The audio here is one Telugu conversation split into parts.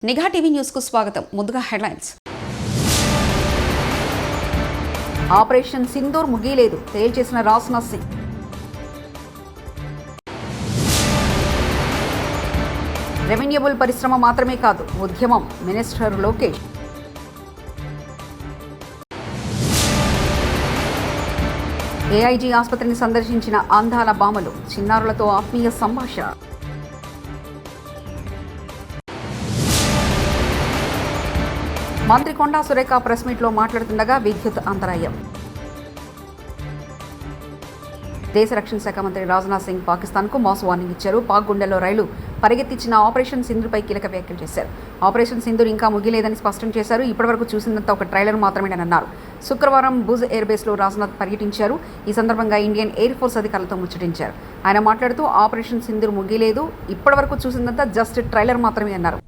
నిఘా టీవీ న్యూస్ కు స్వాగతం. ముందుగా హెడ్లైన్స్. ఆపరేషన్ సింధూర్ ముగియలేదు, తేల్చేసిన రాజ్నాథ్ సింగ్. రెవెన్యూబుల్ పరిశ్రమ మాత్రమే కాదు, ఉద్యమం, మినిస్టర్ లోకేష్. ఏఐజీ ఆసుపత్రిని సందర్శించిన అందాల బామలు, చిన్నారులతో ఆత్మీయ సంభాషణ. మంత్రి కొండా సురేఖ ప్రెస్ మీట్లో మాట్లాడుతుండగా విద్యుత్ అంతరాయం. దేశ రక్షణ శాఖ మంత్రి రాజ్నాథ్ సింగ్ పాకిస్తాన్కు మాస్ వార్నింగ్ ఇచ్చారు. పాక్ గుండెల్లో రైలు పరిగెత్తించిన ఆపరేషన్ సింధూర్పై కీలక వ్యాఖ్యలు చేశారు. ఆపరేషన్ సింధూర్ ఇంకా ముగిలేదని స్పష్టం చేశారు. ఇప్పటివరకు చూసినంత ఒక ట్రైలర్ మాత్రమేనని అన్నారు. శుక్రవారం భుజ్ ఎయిర్ బేస్లో రాజ్నాథ్ పర్యటించారు. ఈ సందర్భంగా ఇండియన్ ఎయిర్ ఫోర్స్ అధికారులతో ముచ్చటించారు. ఆయన మాట్లాడుతూ ఆపరేషన్ సింధూర్ ముగిలేదు, ఇప్పటివరకు చూసినంత జస్ట్ ట్రైలర్ మాత్రమే అన్నారు.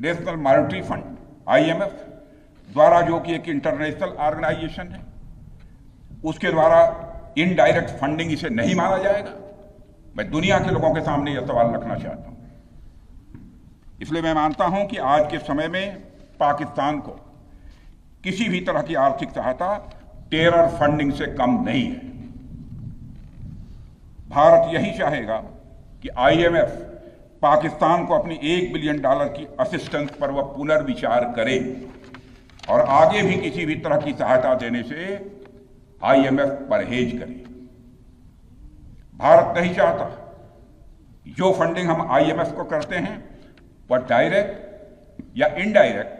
नेशनल मॉनेटरी फंड IMF द्वारा, जो कि एक इंटरनेशनल ऑर्गेनाइजेशन है, उसके द्वारा इनडायरेक्ट फंडिंग इसे नहीं माना जाएगा? मैं दुनिया के लोगों के सामने यह सवाल रखना चाहता हूं. इसलिए मैं मानता हूं कि आज के समय में पाकिस्तान को किसी भी तरह की आर्थिक सहायता टेरर फंडिंग से कम नहीं है. भारत यही चाहेगा कि IMF पाकिस्तान को अपनी $1 बिलियन की असिस्टेंस पर वह पुनर्विचार करे और आगे भी किसी भी तरह की सहायता देने से IMF परहेज करे. भारत नहीं चाहता जो फंडिंग हम IMF को करते हैं वह डायरेक्ट या इनडायरेक्ट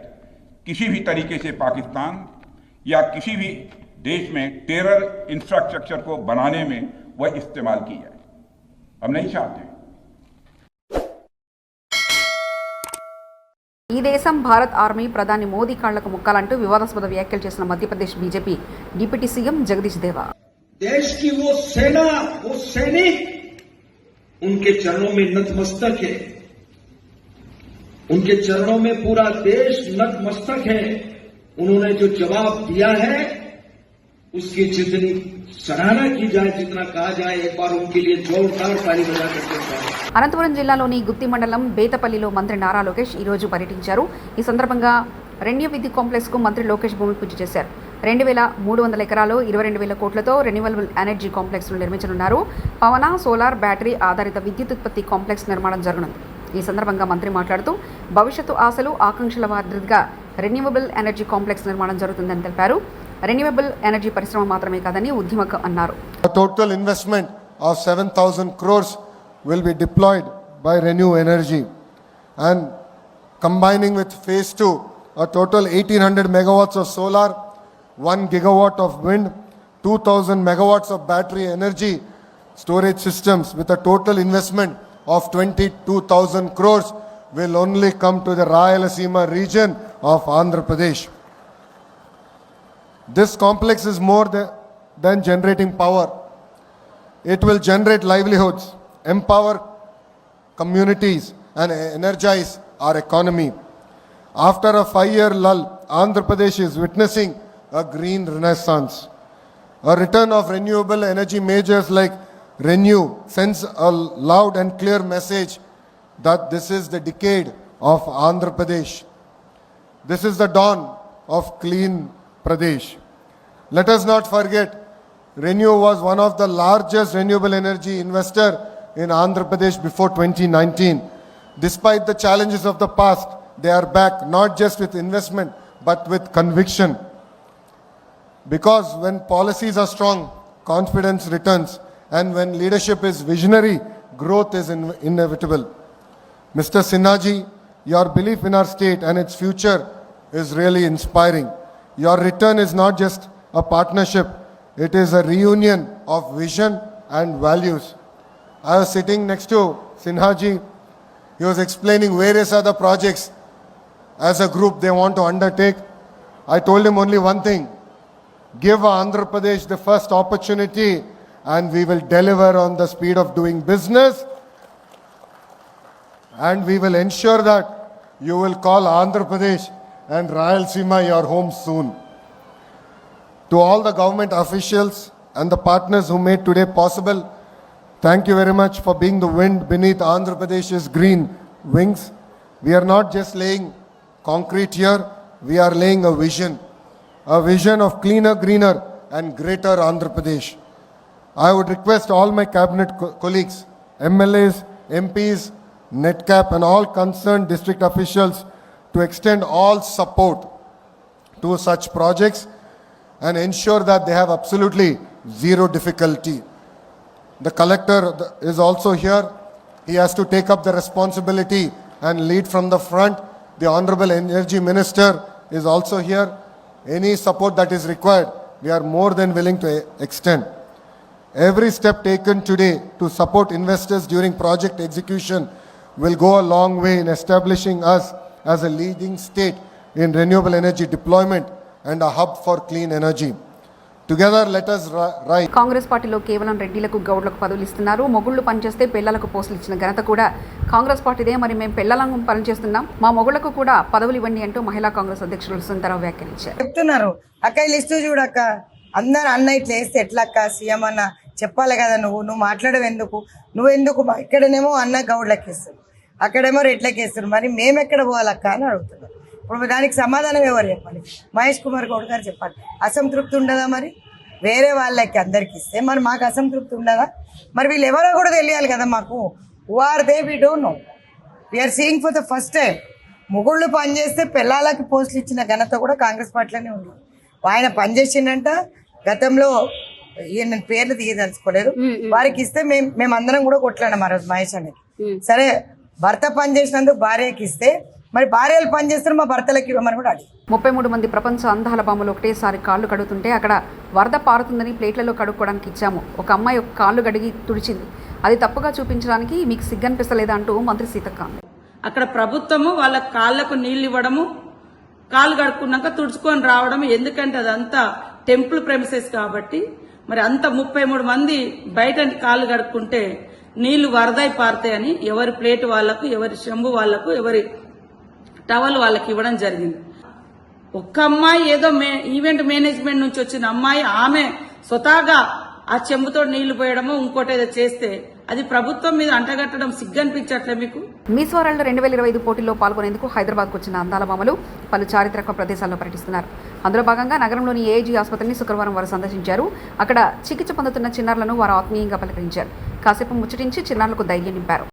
किसी भी तरीके से पाकिस्तान या किसी भी देश में टेरर इंफ्रास्ट्रक्चर को बनाने में वह इस्तेमाल की जाए. हम नहीं चाहते. ఈ దేశం భారత్ ఆర్మీ ప్రధాని మోదీ కాళ్లకు ముక్కాలంటూ వివాదాస్పద వ్యాఖ్యలు చేసిన Madhya Pradesh BJP deputy CM Jagadish దేవా. देश की वो सेना, वो सैनिक उनके चरणों में नतमस्तक है. उनके चरणों में पूरा देश नतमस्तक है. उन्होंने जो जवाब दिया है उसकी जितनी सराहना की जाए, जितना कहा जाए, एक बार उनके लिए जोरदार ताली बजा करते. అనంతపురం జిల్లాలోని గుత్తి మండలం బేతపల్లిలో మంత్రి నారా లోకేష్ ఈరోజు పర్యటించారు. ఈ సందర్భంగా రెన్యూ విద్యుత్ కాంప్లెక్స్ కు మంత్రి లోకేష్ భూమి పూజ చేశారు. 2,300 ఎకరాలు 22,000 కోట్లతో రెన్యూవబుల్ ఎనర్జీ కాంప్లెక్స్ ను నిర్మించనున్నారు. పవన, సోలార్, బ్యాటరీ ఆధారిత విద్యుత్ ఉత్పత్తి కాంప్లెక్స్ నిర్మాణం జరగనుంది. ఈ సందర్భంగా మంత్రి మాట్లాడుతూ భవిష్యత్తు ఆశలు, ఆకాంక్షల వారీగా రెన్యూవబుల్ ఎనర్జీ కాంప్లెక్స్ నిర్మాణం జరుగుతుందని తెలిపారు. రెన్యూవబుల్ ఎనర్జీ పరిశ్రమ మాత్రమే కాదని ఉద్యమక అన్నారు. Total investment of 7,000 crores will be deployed by Renew Energy, and combining with phase 2, a total 1,800 megawatts of solar, 1 gigawatt of wind, 2,000 megawatts of battery energy storage systems with a total investment of 22,000 crores will only come to the Rayalaseema region of Andhra Pradesh. This complex is more than generating power. It will generate livelihoods, empower communities and energize our economy. After a 5-year lull, Andhra Pradesh is witnessing a green renaissance. A return of renewable energy majors like Renew sends a loud and clear message that this is the decade of Andhra Pradesh. This is the dawn of clean Pradesh. Let us not forget, Renew was one of the largest renewable energy investor in Andhra Pradesh before 2019. Despite the challenges of the past, they are back not just with investment but with conviction. Because when policies are strong, confidence returns, and when leadership is visionary, growth is inevitable. Mr. Sinhaji, your belief in our state and its future is really inspiring. Your return is not just a partnership, it is a reunion of vision and values. I was sitting next to Sinhaji. He was explaining various other projects as a group they want to undertake. I told him only one thing: give Andhra Pradesh the first opportunity and we will deliver on the speed of doing business, and we will ensure that you will call Andhra Pradesh and Rayalaseema your home soon. To all the government officials and the partners who made today possible, thank you very much for being the wind beneath Andhra Pradesh's green wings. We are not just laying concrete here, we are laying a vision of cleaner, greener and greater Andhra Pradesh. I would request all my cabinet colleagues, MLAs, MPs, NETCAP and all concerned district officials to extend all support to such projects and ensure that they have absolutely zero difficulty. The collector is also here. He has to take up the responsibility and lead from the front. The Honorable Energy Minister is also here. Any support that is required, we are more than willing to extend. Every step taken today to support investors during project execution will go a long way in establishing us as a leading state in renewable energy deployment and a hub for clean energy. Together let us rise. Congress పార్టీలో కేవలం రెడ్డిలకు గౌడ్లకు పదవులు ఇస్తున్నారు. మొగుళ్ళు పనిచేస్తే పిల్లలకు పోస్టులు ఇచ్చిన ఘనత కూడా కాంగ్రెస్ పార్టీదే. మరి మేము పిల్లలకు పనిచేస్తున్నాం, మా మొగుళ్లకు కూడా పదవులు ఇవ్వండి అంటూ మహిళా కాంగ్రెస్ అధ్యక్షులు సుందరరావు వ్యాఖ్యానించారు. చెప్తున్నారు అక్క ఈ లిస్టు చూడక్క, అందరు అన్న ఇట్లా వేస్తే ఎట్లా అక్క, సీఎం అన్న చెప్పాలి కదా, నువ్వు మాట్లాడవు ఎందుకు, నువ్వెందుకు, ఇక్కడనేమో అన్న గౌడ్లకి ఇస్తారు, అక్కడేమో రెడ్లకి ఇస్తారు, మరి మేము ఎక్కడ పోవాలక్క అని అడుగుతున్నారు. ఇప్పుడు దానికి సమాధానం ఎవరు చెప్పాలి? మహేష్ కుమార్ గౌడ్ గారు చెప్పాలి. అసంతృప్తి ఉండదా? మరి వేరే వాళ్ళకి అందరికి ఇస్తే మరి మాకు అసంతృప్తి ఉండదా? మరి వీళ్ళు ఎవరో కూడా తెలియాలి కదా మాకు. Who are they? We don't know. We are seeing for the first time మొగుళ్ళు పనిచేస్తే పిల్లలకి పోస్టులు ఇచ్చిన ఘనత కూడా కాంగ్రెస్ పార్టీలోనే ఉంది. ఆయన పనిచేసిండంట గతంలో, ఈయన పేర్లు తీయదలుచుకోలేదు, వారికి ఇస్తే మేమందరం కూడా కొట్లాడాం ఆ రోజు మహేష్ అనేది. సరే భర్త పనిచేసినందుకు భార్యకి ఇస్తే మరి భార్యలు పనిచేస్తారు, మా భర్తలకి ఇవ్వమని కూడా అడిగి. 33 మంది ప్రపంచ అందాల బామ్మలు ఒకటేసారి కాళ్ళు కడుగుతుంటే అక్కడ వరద పారుతుందని ప్లేట్లలో కడుక్కోవడానికి ఇచ్చాము. ఒక అమ్మాయి కాళ్ళు గడిగి తుడిచింది, అది తప్పుగా చూపించడానికి మీకు సిగ్గనిపిస్తలేదా అంటూ మంత్రి సీతక్క. అక్కడ ప్రభుత్వము వాళ్ళ కాళ్లకు నీళ్లు ఇవ్వడము, కాళ్ళు కడుక్కున్నాక తుడుచుకొని రావడం, ఎందుకంటే అదంతా టెంపుల్ ప్రెమిసెస్ కాబట్టి. మరి అంత 33 మంది బయట కాళ్ళు కడుక్కుంటే నీళ్లు వరదై పారుతాయని ఎవరి ప్లేట్ వాళ్లకు, ఎవరి చెంబు వాళ్లకు, ఎవరి టవల్ వాళ్ళకి ఇవ్వడం జరిగింది. ఒక్క అమ్మాయి ఏదో ఈవెంట్ మేనేజ్మెంట్ నుంచి వచ్చిన అమ్మాయి ఆమె స్వతహాగా ఆ చెంబుతో నీళ్లు పోయడమో ఇంకోటి ఏదో చేస్తే అది ప్రభుత్వం మీద అంటగట్టడం సిగ్గనిపించట్లే మీకు? మిస్ వరల్డ్ 2025 పోటీల్లో పాల్గొనేందుకు హైదరాబాద్కు వచ్చిన అందాల బామలు పలు చారిత్రక ప్రదేశాల్లో పర్యటిస్తున్నారు. అందులో భాగంగా నగరంలోని ఏఐజీ ఆసుపత్రిని శుక్రవారం వారు సందర్శించారు. అక్కడ చికిత్స పొందుతున్న చిన్నారులను వారు ఆత్మీయంగా పలకరించారు. కాసేపు ముచ్చటించి చిన్నారులకు ధైర్యం నింపారు.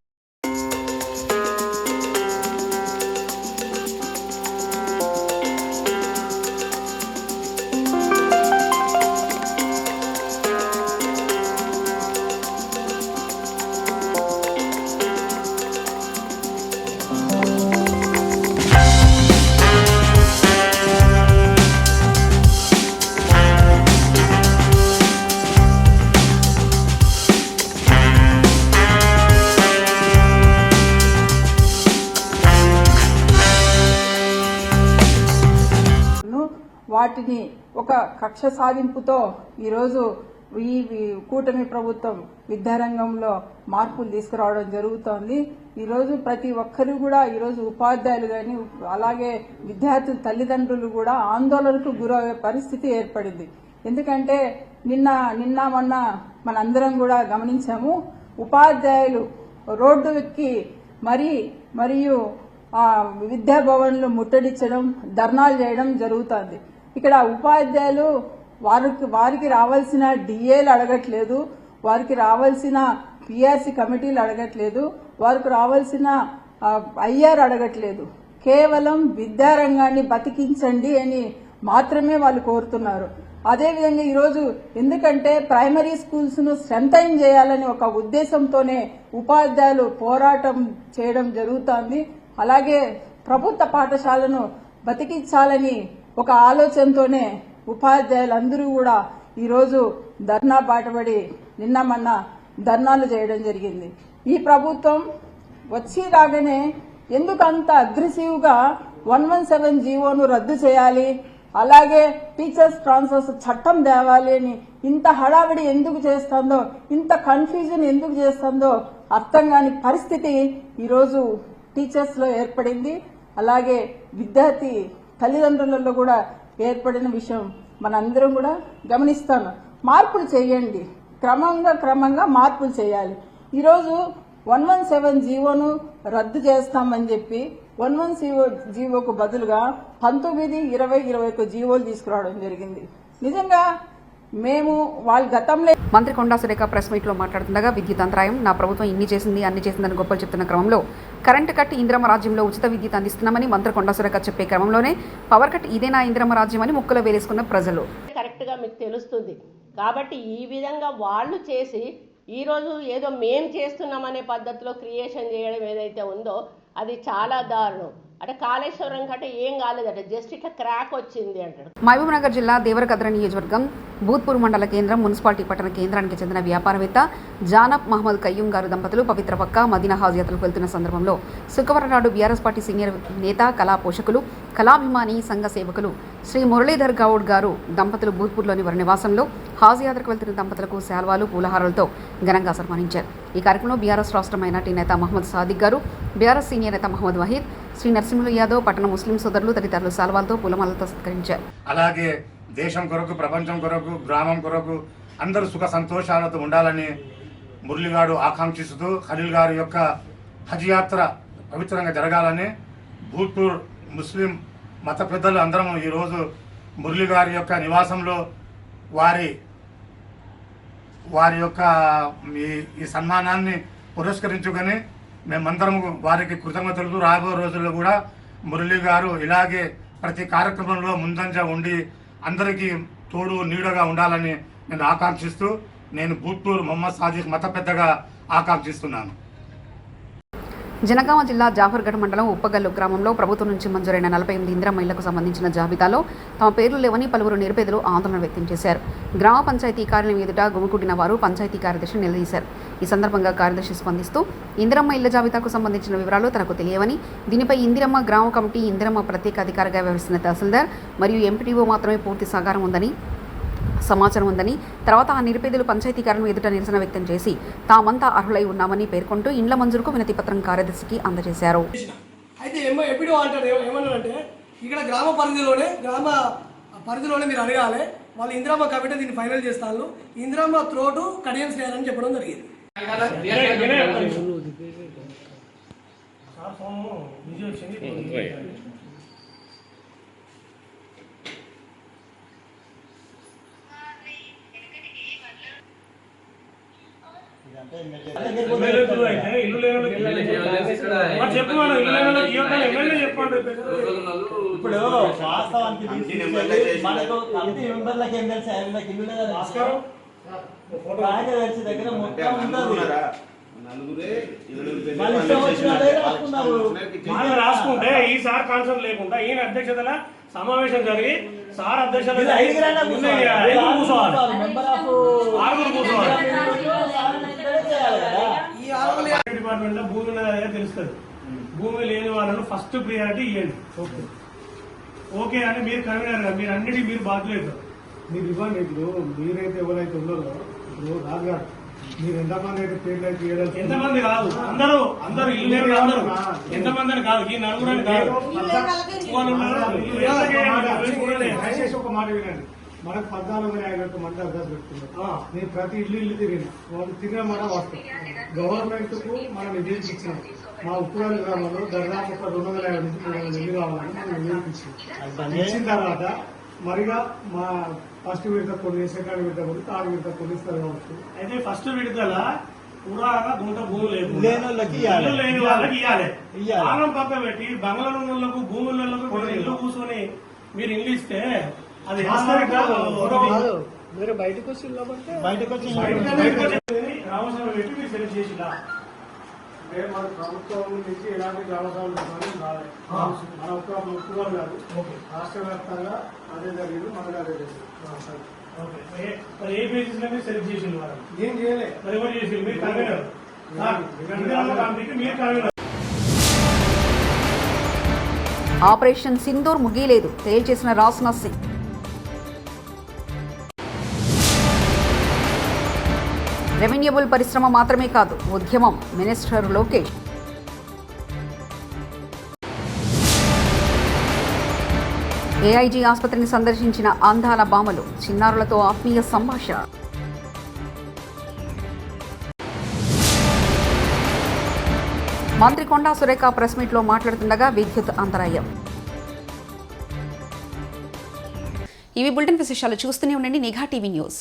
వాటిని ఒక కక్ష సాధింపుతో ఈరోజు ఈ కూటమి ప్రభుత్వం విద్యారంగంలో మార్పులు తీసుకురావడం జరుగుతోంది. ఈరోజు ప్రతి ఒక్కరు కూడా ఈరోజు ఉపాధ్యాయులు కానీ అలాగే విద్యార్థుల తల్లిదండ్రులు కూడా ఆందోళనకు గురయ్యే పరిస్థితి ఏర్పడింది. ఎందుకంటే నిన్న మొన్న మనందరం కూడా గమనించాము, ఉపాధ్యాయులు రోడ్డు ఎక్కి మరియు విద్యాభవన్లు ముట్టడించడం, ధర్నాలు చేయడం జరుగుతోంది. ఇక్కడ ఉపాధ్యాయులు వారికి రావాల్సిన డిఏలు అడగట్లేదు, వారికి రావాల్సిన పిఆర్సి కమిటీలు అడగట్లేదు, వారికి రావాల్సిన ఐఆర్ అడగట్లేదు. కేవలం విద్యారంగాన్ని బతికించండి అని మాత్రమే వాళ్ళు కోరుతున్నారు. అదేవిధంగా ఈరోజు ఎందుకంటే ప్రైమరీ స్కూల్స్ ను స్ట్రెంథైన్ చేయాలని ఒక ఉద్దేశంతోనే ఉపాధ్యాయులు పోరాటం చేయడం జరుగుతోంది. అలాగే ప్రభుత్వ పాఠశాలను బతికించాలని ఒక ఆలోచనతోనే ఉపాధ్యాయులందరూ కూడా ఈరోజు ధర్నా బాటపడి నిన్న మొన్న ధర్నాలు చేయడం జరిగింది. ఈ ప్రభుత్వం వచ్చి రాగానే ఎందుకు అంత అగ్రెసివ్గా 117 జీవోను రద్దు చేయాలి, అలాగే టీచర్స్ ట్రాన్స్ఫర్స్ చట్టం తేవాలి అని ఇంత హడావిడి ఎందుకు చేస్తుందో, ఇంత కన్ఫ్యూజన్ ఎందుకు చేస్తుందో అర్థం కాని పరిస్థితి ఈరోజు టీచర్స్ లో ఏర్పడింది. అలాగే విద్యార్థి తల్లిదండ్రులలో కూడా ఏర్పడిన విషయం మనందరం కూడా గమనిస్తాను. మార్పులు చేయండి, క్రమంగా మార్పులు చేయాలి. ఈరోజు 117 జీవోను రద్దు చేస్తామని చెప్పి 117 జీవోకు బదులుగా 19, 20, 21 జీవోలు తీసుకురావడం జరిగింది. నిజంగా మేము వాళ్ళ గతంలో మంత్రి కొండా సురేఖ ప్రెస్ మీట్లో మాట్లాడుతుండగా విద్యుత్ అంతరాయం, నా ప్రభుత్వం ఇన్ని చేసింది అన్ని చేసిందని గొప్పలు చెప్తున్న క్రమంలో కరెంటు కట్ ఇందిరమ్మ రాజ్యంలో ఉచిత విద్యుత్ అందిస్తున్నామని మంత్రి కొండా సురేఖ చెప్పే క్రమంలోనే పవర్ కట్ ఇదేనా ఇందిరమ్మ రాజ్యం అని ముక్కలు వేలేసుకున్న ప్రజలు. కరెక్ట్గా మీకు తెలుస్తుంది కాబట్టి ఈ విధంగా వాళ్ళు చేసి ఈరోజు ఏదో మేం చేస్తున్నామనే పద్ధతిలో క్రియేషన్ చేయడం ఏదైతే ఉందో అది చాలా దారుణం. అంటే కాళేశ్వరం కంటే ఏం కాలేదట, జస్ట్ ఇట్లా క్రాక్ వచ్చింది అంటాడు. మహబూబ్నగర్ జిల్లా దేవరకద్ర నియోజకవర్గం భూత్పూర్ మండల కేంద్రం మున్సిపాలిటీ పట్టణ కేంద్రానికి చెందిన వ్యాపారవేత్త జానబ్ మహమ్మద్ కయ్యూం గారు దంపతులు పవిత్ర పక్క మదీనా హాజ్ యాత్రకు వెళ్తున్న సందర్భంలో శుక్రవారం నాడు బీఆర్ఎస్ పార్టీ సీనియర్ నేత, కళా పోషకులు, కళాభిమాని సంఘ సేవకులు శ్రీ మురళీధర్ గౌడ్ గారు దంపతులు భూత్పూర్లోని వారి నివాసంలో హాజ్ యాత్రకు వెళ్తున్న దంపతులకు శాల్వాలు, పూలహారాలతో ఘనంగా సన్మానించారు. ఈ కార్యక్రమంలో బీఆర్ఎస్ రాష్ట్ర మైనార్టీ నేత మహమ్మద్ సాదిక్ గారు, బీఆర్ఎస్ సీనియర్ నేత మహమ్మద్ వహీద్, శ్రీ నరసింహులు యాదవ్, పట్టణ ముస్లిం సోదరులు తదితరులు శాల్వాలతో పూలమాలతో సత్కరించారు. అలాగే దేశం కొరకు, ప్రపంచం కొరకు, గ్రామం కొరకు అందరూ సుఖ సంతోషాలతో ఉండాలని మురళిగాడు ఆకాంక్షిస్తూ ఖలీల్ గారి యొక్క హజ్ యాత్ర పవిత్రంగా జరగాలని భూత్పూర్ ముస్లిం మత పెద్దలు అందరం ఈరోజు మురళి గారి యొక్క నివాసంలో వారి యొక్క ఈ సన్మానాన్ని పురస్కరించుకొని మేమందరం వారికి కృతజ్ఞతలు. రాబో రోజుల్లో కూడా మురళి గారు ఇలాగే ప్రతి కార్యక్రమంలో ముందంజ ఉండి అందరికీ తోడు నీడగా ఉండాలని నేను ఆకాంక్షిస్తూ నేను భూత్పూర్ మొహమ్మద్ సాదిక్ మత పెద్దగా ఆకాంక్షిస్తున్నాను. జనగామ జిల్లా జాఫర్గఢ్ మండలం ఉప్పగల్లు గ్రామంలో ప్రభుత్వం నుంచి మంజూరైన 48 ఇందిరమ్మ ఇళ్లకు సంబంధించిన జాబితాలో తమ పేర్లు లేవని పలువురు నిరుపేదలు ఆందోళన వ్యక్తం చేశారు. గ్రామ పంచాయతీ కార్యాలయం ఎదుట గుమికూడిన వారు పంచాయతీ కార్యదర్శిని నిలదీశారు. ఈ సందర్భంగా కార్యదర్శి స్పందిస్తూ ఇందిరమ్మ ఇళ్ల జాబితాకు సంబంధించిన వివరాలు తనకు తెలియవని, దీనిపై ఇందిరమ్మ గ్రామ కమిటీ, ఇందిరమ్మ ప్రత్యేక అధికారిగా వ్యవహరిస్తున్న తహసీల్దార్ మరియు ఎంపీటీఓ మాత్రమే పూర్తి సమాచారం ఉందని, తర్వాత ఆ నిరుపేదలు పంచాయతీ కార్యాలయం ఎదుట నిరసన వ్యక్తం చేసి తామంతా అర్హులై ఉన్నామని పేర్కొంటూ ఇండ్ల మంజూరుకు వినతి పత్రం కార్యదర్శికి అందజేశారు. అయితే ఎంపీడీఓ అంటారు ఏమన్నారంటే ఇక్కడ గ్రామ పరిధిలోనే మీరు అడగాలి, వాళ్ళు ఇందిరమ్మ కమిటీ దీన్ని ఫైనల్ చేస్తాను, ఇందిరమ్మ త్రోటు కడియన్స్ చేయాలని చెప్పడం జరిగింది. ఇప్పుడు వాస్తవానికి మనకు కమిటీ మెంబర్లకి ఏం తెలుసు, ఇల్లు దగ్గర మొత్తం రాసుకుంటే ఈసారి కాన్సెప్ట్ లేకుండా ఈయన అధ్యక్షతల సమావేశం జరిగి సార్ అధ్యక్షత డిపార్ట్మెంట్ లో భూమి ఉన్నదా తెలుస్తుంది. భూమి లేని వాళ్ళను ఫస్ట్ ప్రియారిటీ ఇవ్వండి. ఓకే అని మీరు కన్వీనర్, మీరు అన్నిటికీ మీరు బాధ్యులు. మీరు ఇవ్వండి. ఇప్పుడు మీరైతే ఎవరైతే ఉన్నారో, ఇప్పుడు రాజుగారు మీరు ఎంతమంది అయితే పేర్లు అయితే ఎంతమంది కాదు, అందరూ ఇల్లు అందరూ ఎంతమంది అని కాదు, ఈ నలుగురని కాదు. ఒక మాట వినండి, మనకు 1451 మంది అడ్రస్ పెట్టుకున్నారు. నేను ప్రతి ఇల్లు తిరిగిన వాళ్ళు తిరిగిన మాట వాస్తవం. గవర్నమెంట్ కు మనం నిధులు ఇచ్చినాం. మా ఉప్పుగల్లు గ్రామంలో దాదాపు 250 నుంచి 300 ఇల్లు కావాలని మనం నిధులు ఇచ్చిన తర్వాత మరిగా మా ఫస్ట్ విడత కొన్ని, సెకండ్ విడత కొన్ని, థర్డ్ విడత కొన్ని ఇస్తారు కావచ్చు. అయితే ఫస్ట్ విడతల పురాగా గుంట భూమి లేని వాళ్ళకి ఇవ్వాలి. ఆనం పక్క పెట్టి బంగ్లాలకు భూములకు ఇల్లు కూర్చొని మీరు ఇల్లు ఇస్తే అది బయటకు వచ్చి గ్రామసభ పెట్టి మీరు సెలెక్ట్ చేసినా మన ప్రభుత్వం నుంచి ఎలాంటి గ్రామసభలు రాలేదు. మన ఒక్క కాదు, రాష్ట్ర వ్యాప్తంగా అదే జరిగింది, మనకు అదే జరిగింది. ఏ బేసిస్ లో మీరు సెలెక్ట్ చేసింది? ఏం చేయలేదు. ఎవరు చేసింది? మీరు కన్వీనర్. మీరు కన్వీనర్. ఆపరేషన్ సింధూర్ ముగియలేదు, తేల్చేసిన రాజ్నాథ్ సింగ్. రెవెన్యూబుల్ పరిశ్రమ మాత్రమే కాదు, ఉద్యమం, మినిస్టర్ లోకేష్. ఏఐజీ ఆసుపత్రిని సందర్శించిన అందాల బామలు, చిన్నారులతో ఆత్మీయ సంభాషణ. మంత్రి కొండా సురేఖ ప్రెస్ మీట్లో మాట్లాడుతుండగా విద్యుత్ అంతరాయం. ఇవి బులెటిన్ విశేషాలు. చూస్తూనే ఉండండి నిఘా టీవీ న్యూస్.